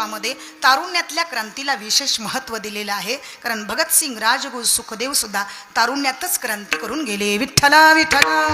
तत्वामध्ये तारुण्यातल्या क्रांतीला विशेष महत्त्व दिलेलं आहे. कारण भगतसिंग, राजगुरू, सुखदेव सुद्धा तारुण्यातच क्रांती करून गेले. विठ्ठला विठ्ठला.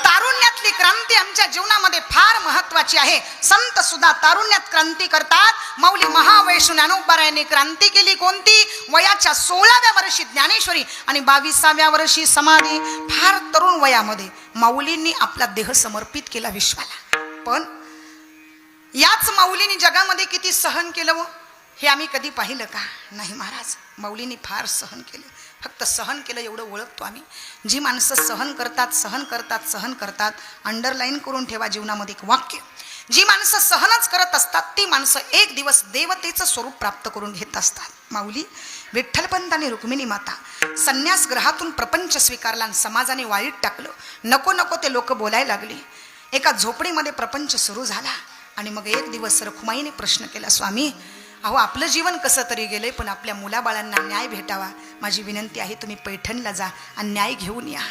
तारुण्यातली क्रांती आमच्या जीवनामध्ये फार महत्त्वाची आहे. संत सुद्धा तारुण्यात क्रांती करतात. माऊली महावैष्णव ज्ञानोबारायांनी क्रांती केली कोणती? वयाच्या 16व्या वर्षी ज्ञानेश्वरी आणि 22व्या वर्षी समाधी. फार तरुण वयामध्ये माऊलींनी आपला देह समर्पित केला विश्वाला. पण याच माऊलींनी जगामध्ये किती सहन केलं व हे आम्ही कधी पाहिलं का? नाही महाराज, माऊलींनी फार सहन केलं. फक्त सहन केलं एवढं ओळखतो आम्ही. जी माणसं सहन करतात सहन करतात सहन करतात, अंडरलाईन करून ठेवा जीवनामध्ये एक वाक्य. जी माणसं सहनच करत असतात ती माणसं एक दिवस देवतेचं स्वरूप प्राप्त करून घेत असतात. माऊली विठ्ठलपंत आणि रुक्मिणी माता संन्यास ग्रहातून प्रपंच स्वीकारला आणि समाजाने वाईट टाकलं. नको नको ते लोक बोलायला लागले. एका झोपडीमध्ये प्रपंच सुरू झाला आणि मग एक दिवस रखुमाईने प्रश्न केला, स्वामी अहो आपलं जीवन कसं तरी गेलंय, पण आपल्या मुलाबाळांना न्याय भेटावा. माझी विनंती आहे तुम्ही पैठणला जा आणि न्याय घेऊन या.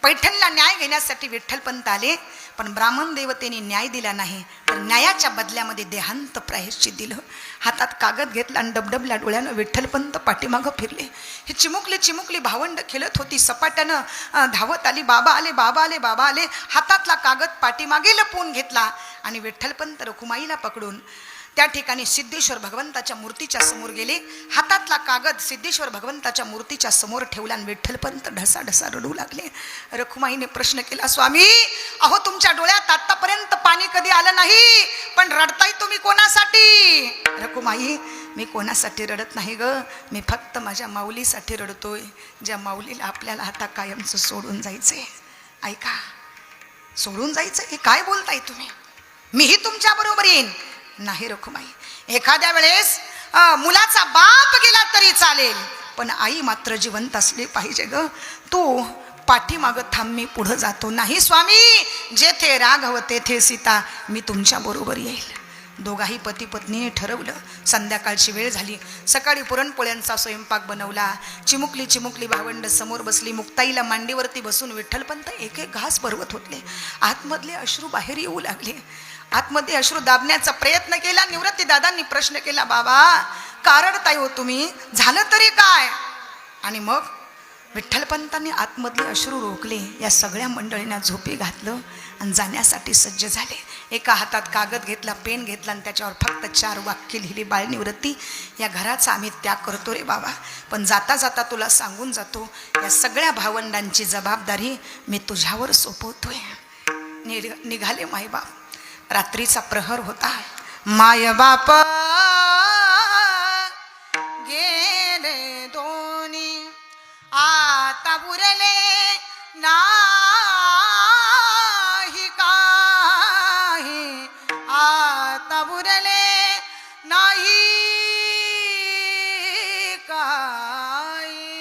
पैठणला न्याय घेण्यासाठी विठ्ठलपंत आले, पण ब्राह्मण देवतेने न्याय दिला नाही. तर न्यायाच्या बदल्यामध्ये देहांत प्रायश्चित दिलं. हातात कागद घेतला आणि डबडबल्या डोळ्यानं विठ्ठलपंत पाठीमागं फिरले. ही चिमुकली चिमुकली भावंड खेळत होती. सपाट्यानं धावत आली. बाबा आले बाबा आले बाबा आले. हातातला कागद पाठीमागे लपवून घेतला आणि विठ्ठलपंत रखुमाईला पकडून त्या ठिकाणी सिद्धेश्वर भगवंताच्या मूर्तीच्या समोर गेले. हातातला कागद सिद्धेश्वर भगवंताच्या मूर्तीच्या समोर ठेवला आणि विठ्ठलपंत ढसा रडू लागले. रखुमाईने प्रश्न केला, स्वामी अहो तुमच्या डोळ्यात आतापर्यंत पाणी कधी आलं नाही, पण रडताय तुम्ही कोणासाठी? रखुमाई मी कोणासाठी रडत नाही ग, मी फक्त माझ्या माऊलीसाठी रडतोय, ज्या माऊलीला आपल्याला आता कायमचं सोडून जायचंय. ऐका, सोडून जायचं हे काय बोलताय तुम्ही? मीही तुमच्या बरोबर येईन. नाही रखुमाई, एखाद्या वेळेस मुलाचा बाप गेला तरी चालेल, पण आई मात्र जिवंत असली पाहिजे ग. तू पाठीमागं थांब, मी पुढं जातो. नाही स्वामी, जेथे राघव तेथे सीता, मी तुमच्या बरोबर येईल. दोघाही पती पत्नीने ठरवलं. संध्याकाळची वेळ झाली. सकाळी पुरणपोळ्यांचा स्वयंपाक बनवला. चिमुकली चिमुकली भावंड समोर बसली. मुक्ताईला मांडीवरती बसून विठ्ठलपंत एक एक घास भरवत होते. आतमधले अश्रू बाहेर येऊ लागले. आतमध्ये अश्रू दाबण्याचा प्रयत्न केला. निवृत्ती दादांनी प्रश्न केला, बाबा का रडताय हो तुम्ही, झालं तरी काय? आणि मग विठ्ठलपंतांनी आतमधले अश्रू रोखले. या सगळ्या मंडळींना झोपी घातलं आणि जाण्यासाठी सज्ज झाले. एका हातात कागद घेतला, पेन घेतला आणि त्याच्यावर फक्त 4 वाक्य लिहिली. बाळ निवृत्ती, या घराचा आम्ही त्याग करतो रे बाबा, पण जाता जाता तुला सांगून जातो, या सगळ्या भावंडांची जबाबदारी मी तुझ्यावर सोपवतोय. निघाले मायबाप. रात्रीचा प्रहर होता. माय बाप गेले दोन्ही, आता उरले नाही काही, आता उरले नाही काही.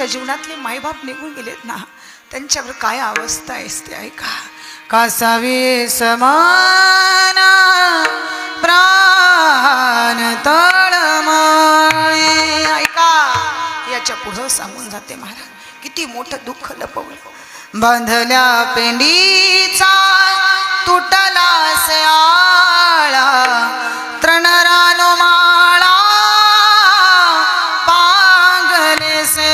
आमच्या जीवनातले मायबाप निघून गेलेत ना, त्यांच्यावर काय अवस्था असते ऐका. कासावे समाना प्राण तळमळे, ऐका याच्या पुढं सांगून जाते महाराज किती मोठं दुःख लपवलं. बांधल्या पेंडीचा तुटला आळा, तृणरानो माळा पांगले से.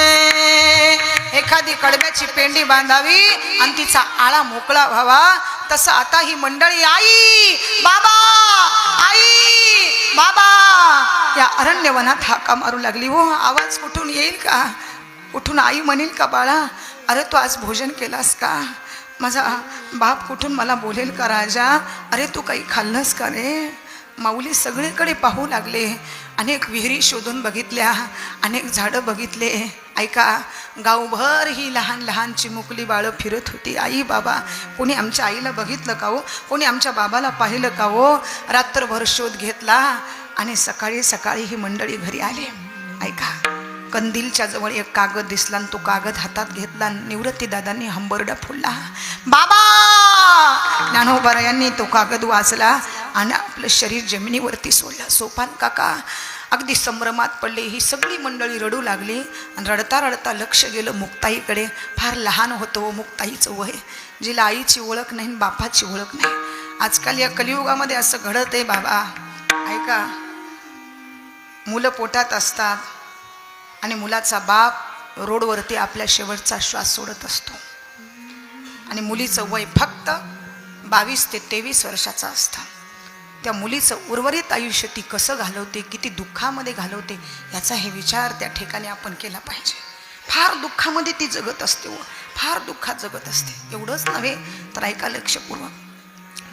एखादी कडब्याची पेंडी बांधावी आणि तिचा आळा मोकळा व्हावा, तसं आता ही मंडळी आई बाबा आई बाबा या अरण्यवनात हाका मारू लागली. हो, आवाज कुठून येईल का, कुठून आई म्हणेल का बाळा अरे तू आज भोजन केलास का, माझा बाप कुठून मला बोलेल का राजा, अरे तू काही खाल्लंस का रे. माऊली सगळीकडे पाहू लागले, अनेक विहिरी शोधून बघितल्या, अनेक झाडं बघितले. ऐका, गावभर ही लहान लहान चिमुकली बाळं फिरत होती. आई बाबा कोणी आमच्या आईला बघितलं का हो, कोणी आमच्या बाबाला पाहिलं का हो. रात्रभर शोध घेतला आणि सकाळी सकाळी ही मंडळी घरी आली. ऐका, कंदीलच्या जवळ एक कागद दिसला आणि तो कागद हातात घेतला. निवृत्ती दादांनी हंबरडा फोडला. बाबा ज्ञानोबारायांनी तो कागद वाचला आणि आपलं शरीर जमिनीवरती सोडलं. सोपान काका अगदी संभ्रमात पडले. ही सगळी मंडळी रडू लागली आणि रडता रडता लक्ष गेलं मुक्ताईकडे. फार लहान होतं मुक्ताईचं वय, जिला आईची ओळख नाही बापाची ओळख नाही. आजकाल या कलियुगामध्ये असं घडत आहे बाबा. ऐका, मुलं पोटात असतात आणि मुलाचा बाप रोडवरती आपल्या शेवटचा श्वास सोडत असतो आणि मुलीचं वय फक्त 22 ते 23 वर्षाचं असतं. त्या मुलीचं उर्वरित आयुष्य ती कसं घालवते, किती दुःखामध्ये घालवते, याचा हे विचार त्या ठिकाणी आपण केला पाहिजे. फार दुःखामध्ये ती जगत असते, फार दुःखात जगत असते. एवढंच नव्हे तर ऐका लक्षपूर्वक,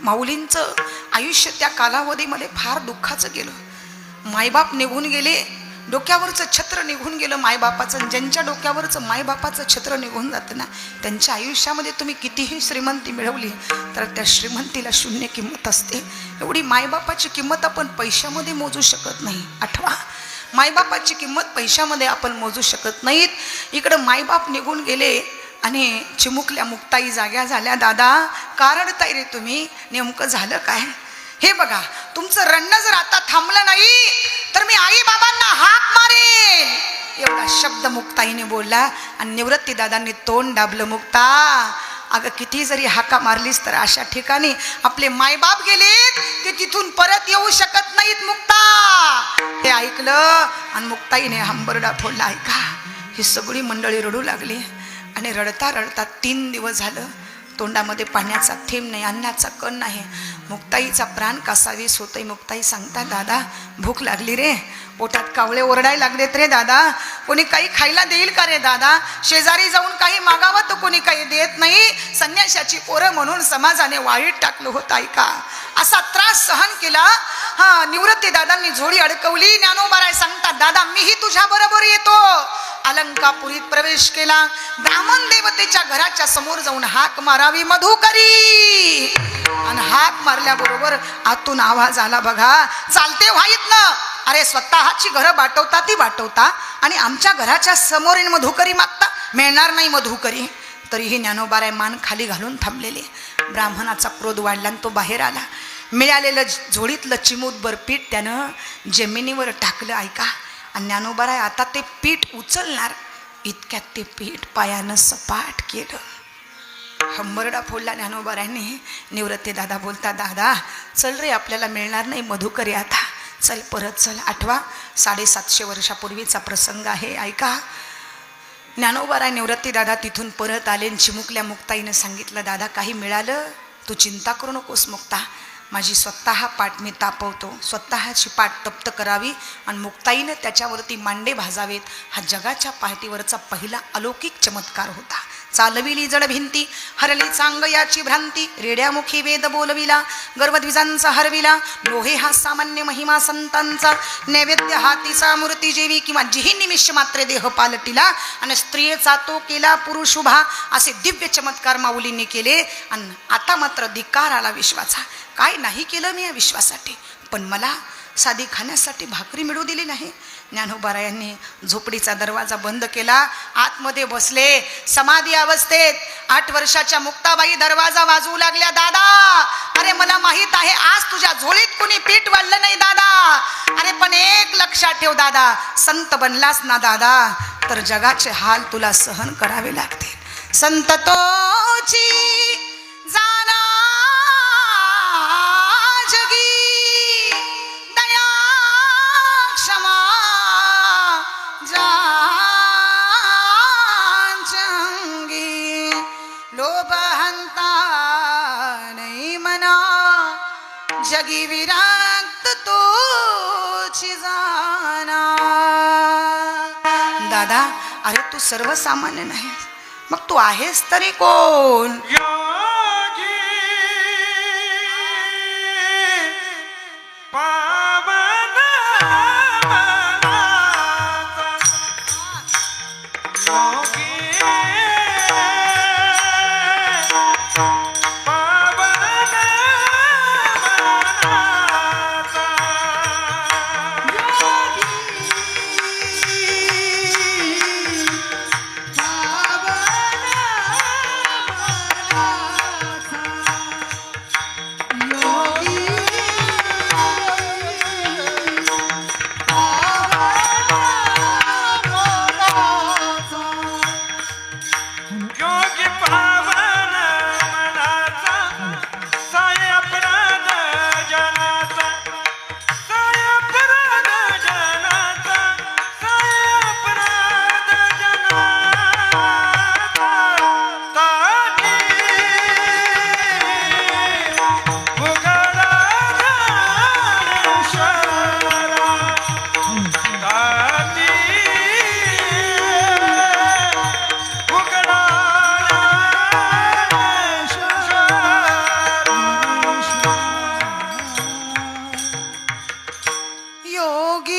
माऊलींचं आयुष्य त्या कालावधीमध्ये फार दुःखाचं गेलं. मायबाप निघून गेले, डोक्यावरचं छत्र निघून गेलं मायबापाचं. ज्यांच्या डोक्यावरचं मायबापाचं छत्र निघून जातं ना, त्यांच्या आयुष्यामध्ये तुम्ही कितीही श्रीमंती मिळवली तर त्या श्रीमंतीला शून्य किंमत असते. एवढी मायबापाची किंमत आपण पैशामध्ये मोजू शकत नाही. आठवा, मायबापाची किंमत पैशामध्ये आपण मोजू शकत नाहीत. इकडं मायबाप निघून गेले आणि चिमुकल्या मुक्ताई जाग्या झाल्या. दादा का रडताय रे तुम्ही, नेमकं झालं काय. हे बघा, तुमचं रडणं जर आता थांबलं नाही तर मी आई बाबांना हाक मारेन, एवढा शब्द मुक्ताईने बोलला. आणि निवृत्ती दादांनी तोंड दाबलं. मुक्ता अगं किती जरी हाका मारलीस तर अशा ठिकाणी आपले मायबाप गेलेत, ते तिथून परत येऊ शकत नाहीत मुक्ता. हे ऐकलं आणि मुक्ताईने हंबरडा फोडला. ऐका, ही सगळी मंडळी रडू लागली आणि रडता रडता 3 दिवस झालं तोंडामध्ये पाण्याचा थेंब नाही, अन्नाचा कण नाही. मुक्ताईचा प्राण कासावीस होतोय. मुक्ताई सांगतात, दादा भूक लागली रे, पोटात कावळे ओरडायला लागलेत रे दादा, कोणी काही खायला देईल का रे दादा. शेजारी जाऊन काही मागावं तर कोणी काही देत नाही. संन्याशाची पोरं म्हणून समाजाने वाळीत टाकलं होतं. ऐका, असा त्रास सहन केला. निवृत्ती दादांनी झोळी अडकवली. ज्ञानोबाराय सांगतात, दादा मीही तुझ्या बरोबर येतो. अलंकापुरीत प्रवेश केला. ब्राह्मण देवतेच्या घराच्या समोर जाऊन हाक मारावी मधुकरी, आणि हाक मारल्याबरोबर आतून आवाज आला. बघा, चालते व्हाईत ना, अरे स्वतःची घरं बाटवता ती बाटवता आणि आमच्या घराच्या समोर मधुकरी मागता, मिळणार नाही मधुकरी. तरीही ज्ञानोबाराय मान खाली घालून थांबलेले. ब्राह्मणाचा क्रोध वाढला आणि तो बाहेर आला. मिळालेलं झोळीतलं चिमूटभर पीठ त्यानं जमिनीवर टाकलं. ऐका, आणि ज्ञानोबाराय आता ते पीठ उचलणार, इतक्यात ते पीठ पायानं सपाट केलं. हंबरडा फोडला ज्ञानोबारायने. निवृत्ती दादा बोलता, दादा चल रे, आपल्याला मिळणार नाही मधुकरी आता, चल परत चल. आठवा, 750 वर्षापूर्वीचा प्रसंग आहे. ऐका, ज्ञानोबाराय निवृत्ती दादा तिथून परत आले. चिमुकल्या मुक्ताईनं सांगितलं, दादा काही मिळालं तू चिंता करू नकोस मुक्ता, माझी स्वतः पाठ मी तापवतो. स्वतःची पाठ तप्त करावी आणि मुक्ताईनं त्याच्यावरती मांडे भाजावेत. हा जगाच्या पाठीवरचा पहिला अलौकिक चमत्कार होता. चालविली जड भिंती, हरली चांग याची भ्रांती, रेड्यामुखी वेद बोलविला, गर्भद्विजांचा हरविला. लोहे हा सामान्य महिमा संतांचा, नैवेद्य हातीचा मूर्ती जेवी किंवा जिही निमिष मात्र देह पालटिला, आणि स्त्रियेचा तो केला पुरुष उभा. असे दिव्य चमत्कार माऊलींनी केले. आणि आता मात्र धिक्कार आला विश्वाचा. काय नाही केलं मी या विश्वासाठी, पण मला साधी खाण्यासाठी भाकरी मिळू दिली नाही, ज्ञानोबारायांनी झोपडीचा दरवाजा बंद केला, आतमध्ये बसले समाधी अवस्थेत. 8 वर्षाच्या मुक्ताबाई दरवाजा वाजवू लागल्या, दादा अरे मला माहित आहे आज तुझ्या झोळीत कुणी पीठ वाढलं नाही दादा, अरे पण एक लक्षात ठेव दादा, संत बनलास ना दादा तर जगाचे हाल तुला सहन करावे लागतील. संत तोची जाना जगी दया क्षमा जांचंगी लोभ हंता नाही मना जगी विरक्त तोची जाना. दादा अरे तू सर्वसामान्य नाही, मग तू आहेस तरी कोण? योगी पावन योगी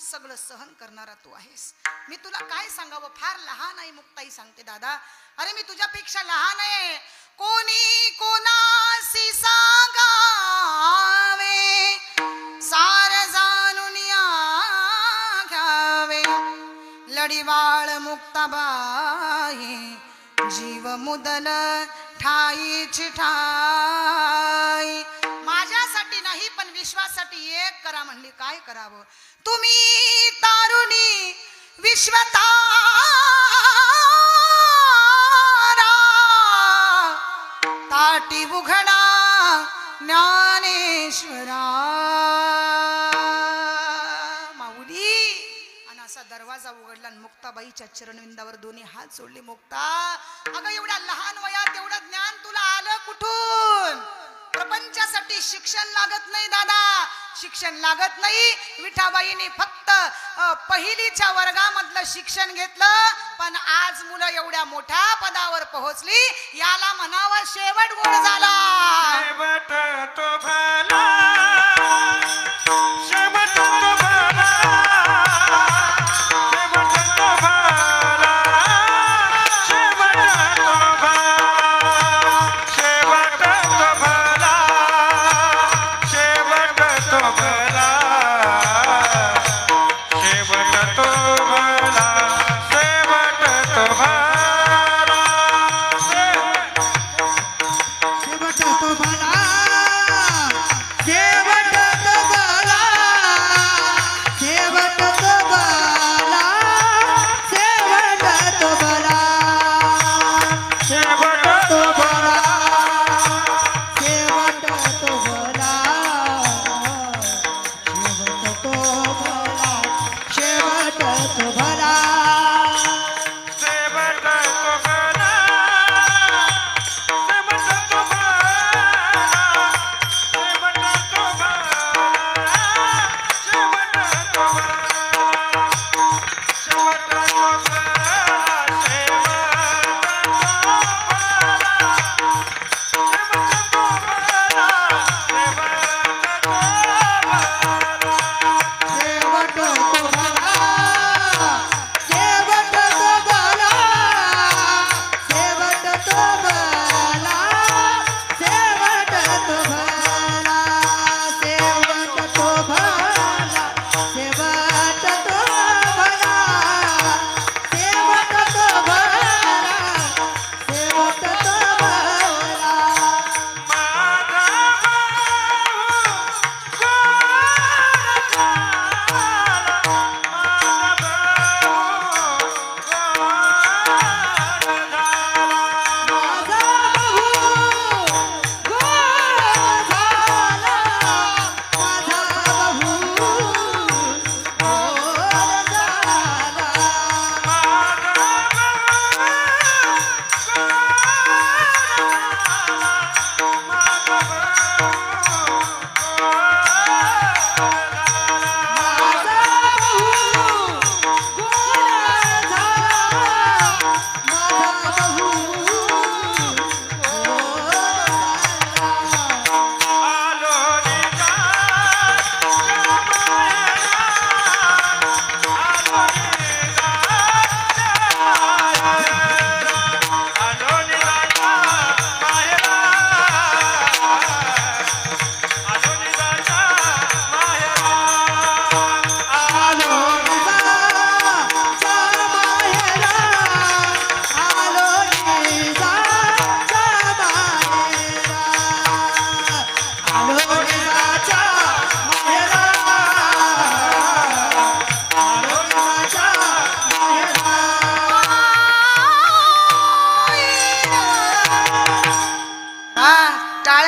सगळं सहन करणारा तू आहेस. मी तुला काय सांगावं, फार लहान आहे मुक्ताई सांगते दादा. अरे मी तुझ्यापेक्षा लहान आहे, कोणी कोणासी सांगावे सार जाणून घ्यावे. लढीवाळ मुक्ताबाई जीव मुदल ठाईची ठाई. माझ्यासाठी नाही पण विश्वासाठी एक करा म्हणली, काय करावं? तुम्ही तारुणी विश्वतारा ताटी उघडा ज्ञानेश्वरा. माऊली आणि असा दरवाजा उघडला आणि मुक्ताबाईच्या चरणविंदावर दोन्ही हात जोडले. मुक्ता अगं एवढ्या लहान वयात एवढं ज्ञान तुला आलं कुठून? प्रपंचासाठी शिक्षण लागत नाही दादा, शिक्षण लागत नाही. विठाबाईने फक्त पहिलीच्या वर्गामधलं शिक्षण घेतलं, पण आज मुलं एवढ्या मोठ्या पदावर पोहोचली, याला म्हणावं शेवट गोड झाला. शेवट तो भला, शेवट तो भला, शेवट तो भला, शेवट तो भला, शेवट तो भला, शेवट तो भला, शेवट तो भला, शेवट तो भला, शेवट तो भला, शेवट तो भला,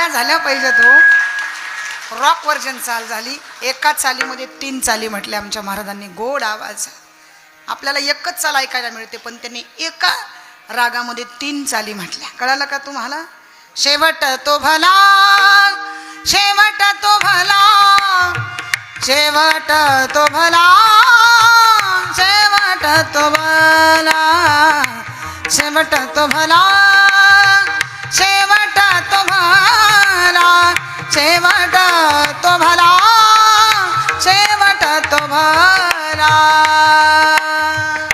झाल्या पाहिजेत हो. रॉक वर्जन चाल झाली. एका चालीमध्ये 3 चाली म्हटल्या आमच्या महाराजांनी. गोड आवाज. आपल्याला एकच चाल ऐकायला मिळते पण त्यांनी एका रागामध्ये 3 चाली म्हटल्या. कळालं का तुम्हाला? शेवट तो भला, शेवट तो भला, शेवट तो भला, शेवट तो भला, शेवट तो भला, शेवट तो भला, शेवट तो भला, शेवट तो भला.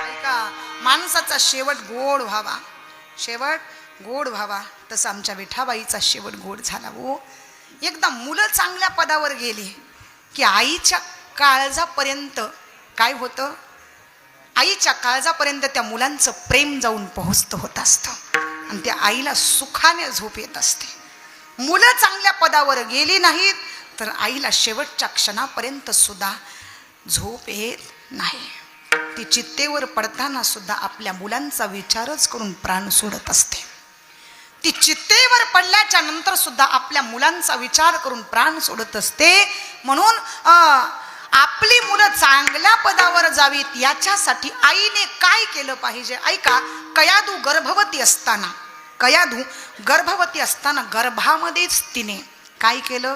ऐका, माणसाचा शेवट गोड व्हावा, शेवट गोड व्हावा. तसं आमच्या विठाबाईचा शेवट गोड झाला हो. एकदा मुलं चांगल्या पदावर गेली की आईच्या काळजापर्यंत काय होतं? आईच्या काळजापर्यंत त्या मुलांचं प्रेम जाऊन पोहोचतं होत असतं आणि त्या आईला सुखाने झोप येत असते. मुलं चांगल्या पदावर गेली नाहीत तर आईला शेवटच्या क्षणापर्यंत सुद्धा झोप येत नाही. ती चित्तेवर पडताना सुद्धा आपल्या मुलांचा विचारच करून प्राण सोडत असते. ती चित्तेवर पडल्याच्या नंतर सुद्धा आपल्या मुलांचा विचार करून प्राण सोडत असते. म्हणून आपली मुलं चांगल्या पदावर जावीत याच्यासाठी आईने काय केलं पाहिजे? ऐका, कयाधू गर्भवती असताना, कयाधू गर्भवती असताना गर्भामध्येच तिने काय केलं?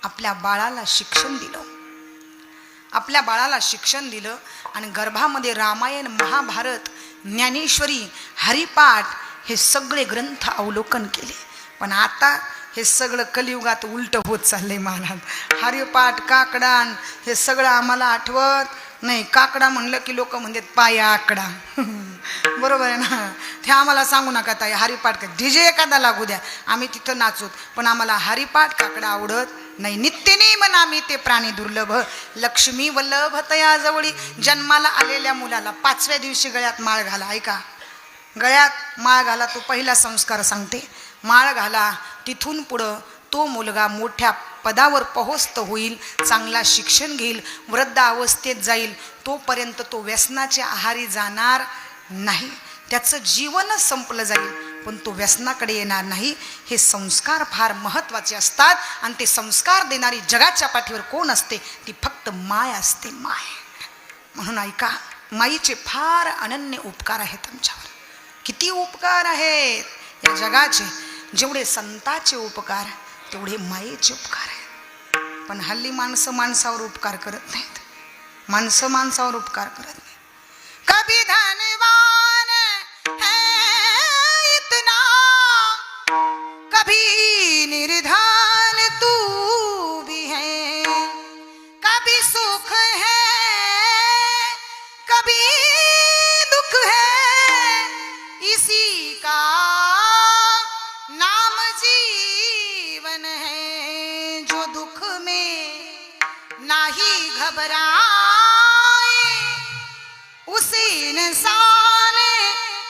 आपल्या बाळाला शिक्षण दिलं. आपल्या बाळाला शिक्षण दिलं आणि गर्भामध्ये रामायण, महाभारत, ज्ञानेश्वरी, हरिपाठ हे सगळे ग्रंथ अवलोकन केले. पण आता हे सगळं कलियुगात उलट होत चाललंय महाराज. हरिपाठ, काकडान हे सगळं आम्हाला आठवत नाही. काकडा म्हणलं की लोक म्हणतात पाया आकडा. बरोबर आहे ना? ते आम्हाला सांगू नका ताई. हरिपाठ का डीजे एखादा लागू द्या, आम्ही तिथं नाचूत, पण आम्हाला हरिपाठ काकडा आवडत नाही. नित्यनेम नामी ते प्राणी दुर्लभ, लक्ष्मी वल्लभ तया जवळी. जन्माला आलेल्या मुलाला 5व्या दिवशी गळ्यात माळ घाला. ऐका, गळ्यात माळ घाला. तो पहिला संस्कार सांगते. माळ घाला. तिथून पुढं तो मुलगा मोठ्या पदावर पोहोचत होईल, चांगला शिक्षण घेईल, वृद्ध अवस्थेत जाईल. तोपर्यंत तो व्यसनाच्या आहारी जाणार नाही. त्याचं जीवनच संपलं जाईल पण तो व्यसनाकडे येणार नाही. हे संस्कार फार महत्त्वाचे असतात आणि ते संस्कार देणारी जगाच्या पाठीवर कोण असते? ती फक्त माय असते, माय. म्हणून ऐका, माईचे फार अनन्य उपकार आहेत आमच्यावर. किती उपकार आहेत या जगाचे. जेवढे संताचे उपकार तेवढे मायेचे उपकार आहेत. पण हल्ली माणसं माणसावर उपकार करत नाहीत. माणसं माणसावर उपकार करत नाहीत. कभी धनवान है इतना, कभी निर्धन तू भी है, कभी सुख है कभी दुख है, इसी का घबराए उसे इंसान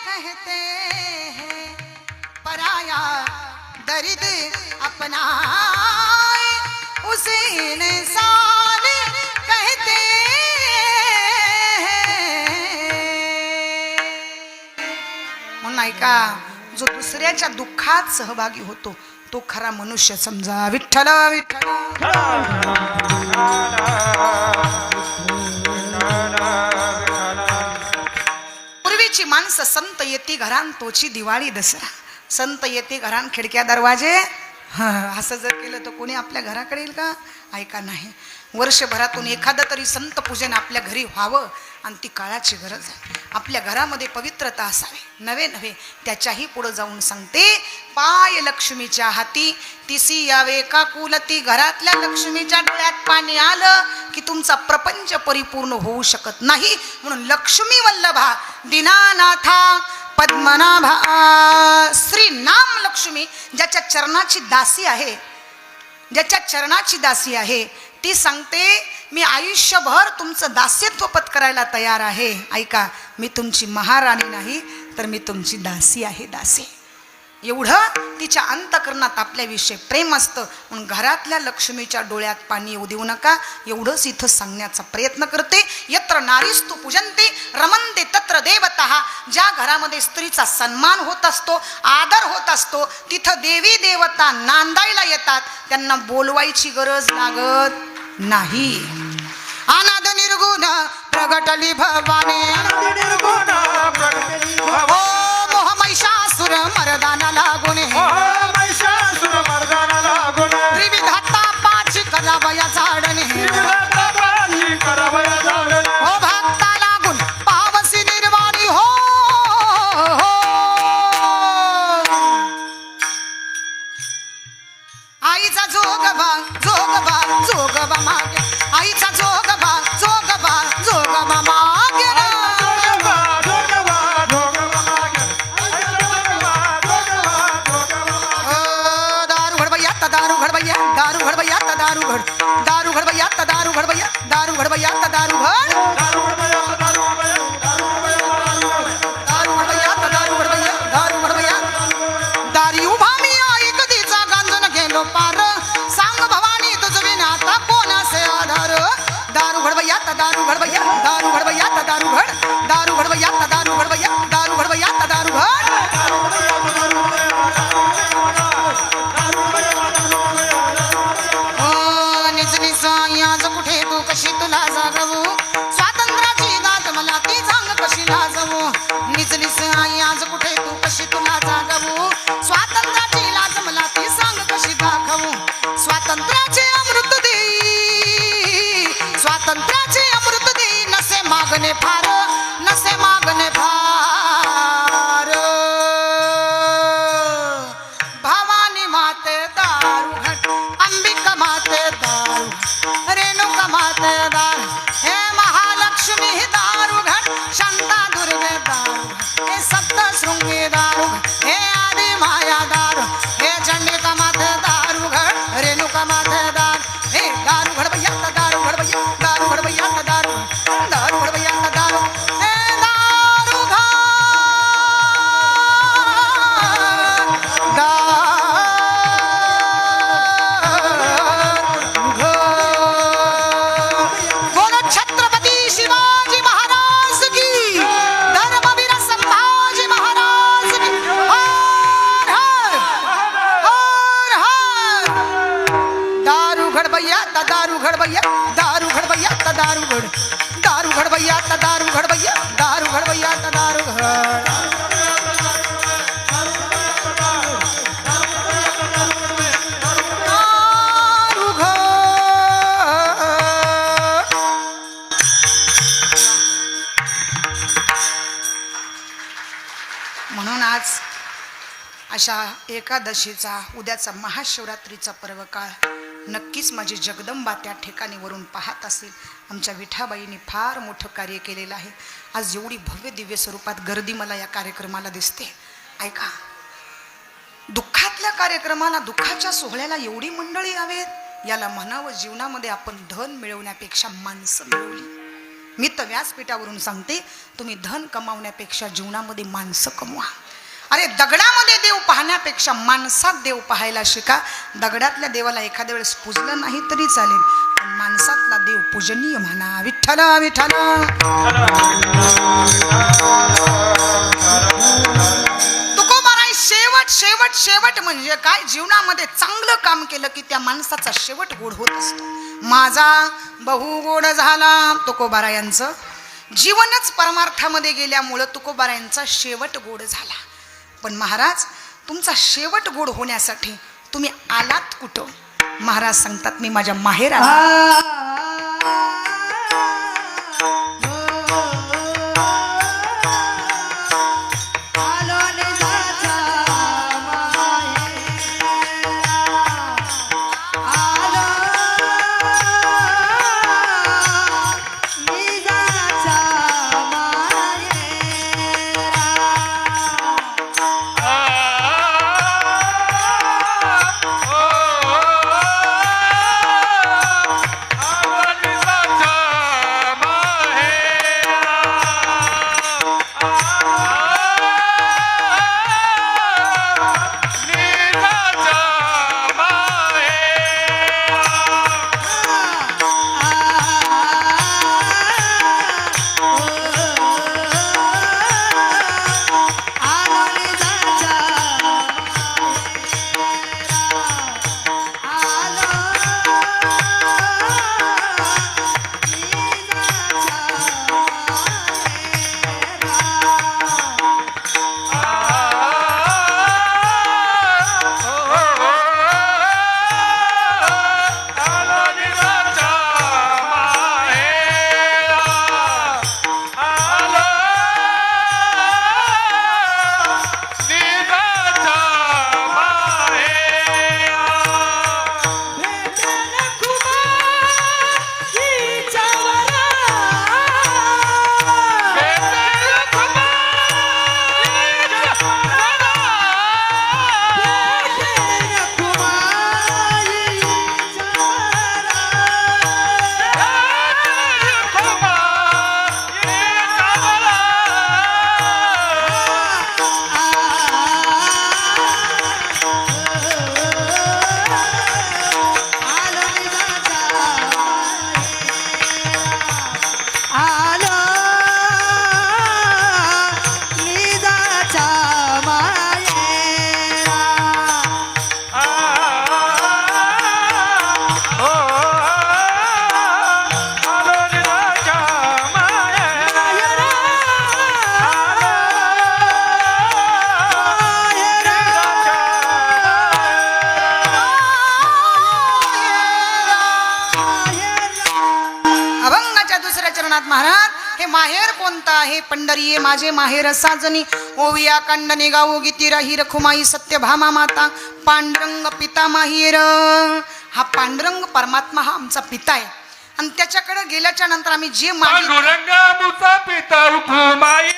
कहते हैं, पराया दर्द अपनाए उसे इंसान कहते हैं. म्हणून ऐका, जो दुसऱ्याच्या दुःखात सहभागी होतो तो खरा मनुष्य समजा. विठ्ठल विठ्ठल. पूर्वीची माणसं संत येती घरान तोची दिवाळी दसरा. संत येते घरान खिडक्या दरवाजे. असं जर केलं तर कोणी आपल्या घराकडे येईल का? ऐका नाही. वर्षभरातून एखादं तरी संत पूजन आपल्या घरी व्हावं आणि ती काळाची गरज आहे. आपल्या घरामध्ये पवित्रता असावी. नवे नवे त्याच्याही पुढे जाऊन सांगते, पाय लक्ष्मीच्या हाती तिसी यावे का कुलती. घरातल्या लक्ष्मीच्या डोळ्यात पाणी आलं की तुमचा प्रपंच परिपूर्ण होऊ शकत नाही. म्हणून लक्ष्मी वल्लभा दीनानाथा पद्मनाभा. श्री नाम लक्ष्मी ज्याच्या चरणाची दासी आहे, ज्याच्या चरणाची दासी आहे, ती सांगते मी आयुष्यभर तुमचं दास्यत्व पत्करायला तयार आहे. ऐका, मी तुमची महाराणी नाही तर मी तुमची दासी आहे. दासी. एवढं तिच्या अंतकरणात आपल्याविषयी प्रेम असतं. म्हणून घरातल्या लक्ष्मीच्या डोळ्यात पाणी येऊ देऊ नका, एवढंच इथं सांगण्याचा प्रयत्न करते. यत्र नारीस्तु पूजन्ते रमन्ते तत्र देवतः. ज्या घरामध्ये स्त्रीचा सन्मान होत असतो, आदर होत असतो, तिथं देवी देवता नांदायला येतात. त्यांना बोलवायची गरज लागत नाही. अनाद निर्गुण प्रगटली भवाने, ओ मोह महिषासुर मर्दाना लागुने, त्रिविधाता पाची करावया झाडणे, ओ भक्ता लागून पावसी निर्वाणी हो. आईचा जोगबा जोगबा जोगबा मागे, आईचा जोगबा जोगबा जोगबा मागे ना. दारू घड भैया दारू घड भैया दारू घड भैया दारू घड, दारू घड भैया दारू घड भैया दारू घड भैया दारू घड, दारू घड भैया दारू घड भैया दारू घड भैया. दारी उभा मी आई कधीचा गांजून गेलो पार, सांग भवानी तुझ विना आता कोणाचे आधार. दारू घड भैया दारू घड भैया दारू घड भैया दारू घड, दारू घड भैया दारू घड भैया दारू घड भैया दारू घड. निज निज आज कुठे तू कशी तुला जागवू, स्वातंत्र्याची दात मला ती सांग कशी लाजवू. निज निज आज कुठे तू कशी तुला जागवू, स्वातंत्र्याची लाज मला ती सांग कशी दाखवू. स्वातंत्र्याचे अमृत देई, स्वातंत्र्याचे अमृत देई, नसे मागणे फार, नसे मागणे फार. भवानी माते दारू घट, अंबिका माते दारू, रेणुका माते दारू, हे महालक्ष्मी दारू घट, शांता दुर्गे दारू, हे सप्तशृंगी दारू, हे आदि माया दारू, हे चंडिका माते दारू घट, रेणुका माते दारू, हे दारू घड भैया दारू घड भैया दारू घड भैया दारू, दारू घड भैया दारू, हे दारू घट बोलो छत्रपती शिवाजी महाराज की, धर्मवीर संभाजी महाराज की. हर हर हर हर. दारू घड भैया दारू घड भैया दारू घड भैया दारू घड, दारू घड भैया दारू घड भैया दारू घड भैया दारू घड. दारू घड. म्हणून आज अशा एकादशीचा, उद्याचा महाशिवरात्रीचा पर्व काळ नक्कीच माझी जगदंबा त्या ठिकाणी वरून पाहत असेल. आमच्या विठाबाईंनी फार मोठं कार्य केलेलं आहे. आज एवढी भव्य दिव्य स्वरूपात गर्दी मला या कार्यक्रमाला दिसते. ऐका, दुःखातल्या कार्यक्रमाला, दुःखाच्या सोहळ्याला एवढी मंडळी यावेत याला म्हणावं जीवनामध्ये आपण धन मिळवण्यापेक्षा माणसं मिळवली. मी तर व्यासपीठावरून सांगते, तुम्ही धन कमावण्यापेक्षा जीवनामध्ये माणसं कमवा. अरे दगडामध्ये देव पाहण्यापेक्षा माणसात देव पाहायला शिका. दगडातल्या देवाला एखाद्या वेळेस पूजलं नाही तरी चालेल, पण माणसातला देव पूजनीय म्हणा. विठ्ठल विठ्ठल. तुकोबाराय शेवट शेवट शेवट म्हणजे काय? जीवनामध्ये चांगलं काम केलं की त्या माणसाचा शेवट गोड होत असतो. माझा बहु गोड झाला. तुकोबारायांचं जीवनच परमार्थामध्ये गेल्यामुळं तुकोबारायांचा शेवट गोड झाला. पण महाराज, तुमचा शेवट गोड होण्यासाठी तुम्ही आलात कुठं? महाराज सांगतात, मी माझ्या माहेर महाराज, हे माहेर कोणतं आहे? पंढरी माझे माहेर साजनी, ओविया कांडणे गावो गीती राही रखुमाई सत्यभामा माता, पांडुरंग पिता माहेर. हा पांडुरंग परमात्मा हा आमचा पिता आहे आणि त्याच्याकडे गेल्याच्या नंतर आम्ही जे पांडुरंग आमचा पिता रखुमाई